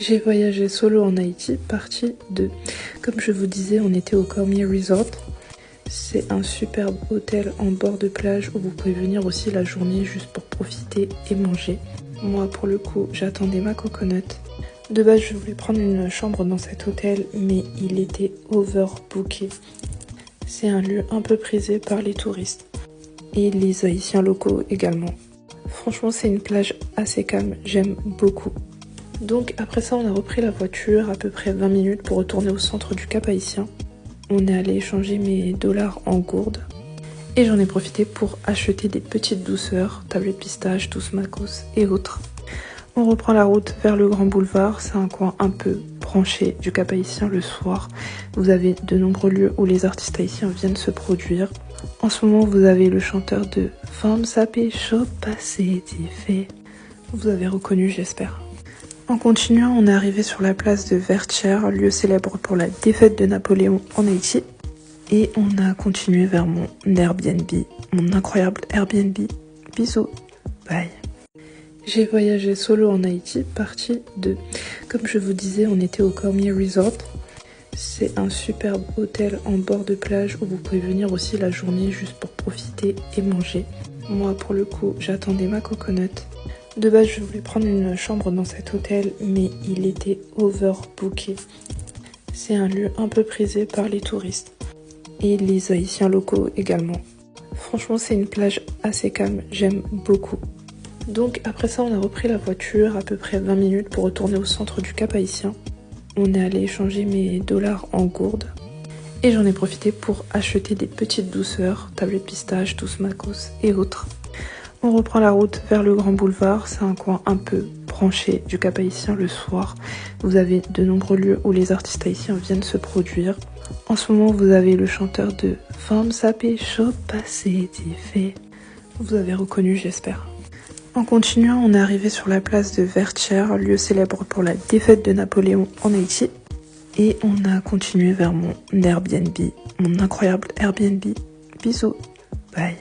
J'ai voyagé solo en Haïti, partie 2. Comme je vous disais, on était au Cormier Resort. C'est un superbe hôtel en bord de plage où vous pouvez venir aussi la journée juste pour profiter et manger. Moi, pour le coup, j'attendais ma coconut. De base, je voulais prendre une chambre dans cet hôtel, mais il était overbooké. C'est un lieu un peu prisé par les touristes et les Haïtiens locaux également. Franchement, c'est une plage assez calme, j'aime beaucoup. Donc après ça, on a repris la voiture, à peu près 20 minutes pour retourner au centre du Cap Haïtien. On est allé échanger mes dollars en gourdes. Et j'en ai profité pour acheter des petites douceurs, tablettes pistache, douce macos et autres. On reprend la route vers le Grand Boulevard, c'est un coin un peu branché du Cap Haïtien le soir. Vous avez de nombreux lieux où les artistes haïtiens viennent se produire. En ce moment, vous avez le chanteur de Femme sapé chaud passé fait. Vous avez reconnu, j'espère. En continuant, on est arrivé sur la place de Vertières, lieu célèbre pour la défaite de Napoléon en Haïti. Et on a continué vers mon Airbnb, mon incroyable Airbnb. Bisous, bye. J'ai voyagé solo en Haïti, partie 2. Comme je vous disais, on était au Cormier Resort. C'est un superbe hôtel en bord de plage où vous pouvez venir aussi la journée juste pour profiter et manger. Moi, pour le coup, j'attendais ma coconut. De base, je voulais prendre une chambre dans cet hôtel, mais il était overbooké. C'est un lieu un peu prisé par les touristes et les Haïtiens locaux également. Franchement, c'est une plage assez calme, j'aime beaucoup. Donc après ça, on a repris la voiture, à peu près 20 minutes pour retourner au centre du Cap Haïtien. On est allé échanger mes dollars en gourdes. Et j'en ai profité pour acheter des petites douceurs, tablettes pistache, douce macos et autres. On reprend la route vers le Grand Boulevard, c'est un coin un peu branché du Cap Haïtien le soir. Vous avez de nombreux lieux où les artistes haïtiens viennent se produire. En ce moment, vous avez le chanteur de Femme sapé chaud passé fait. Vous avez reconnu, j'espère. En continuant, on est arrivé sur la place de Vertières, lieu célèbre pour la défaite de Napoléon en Haïti. Et on a continué vers mon Airbnb, mon incroyable Airbnb. Bisous, bye.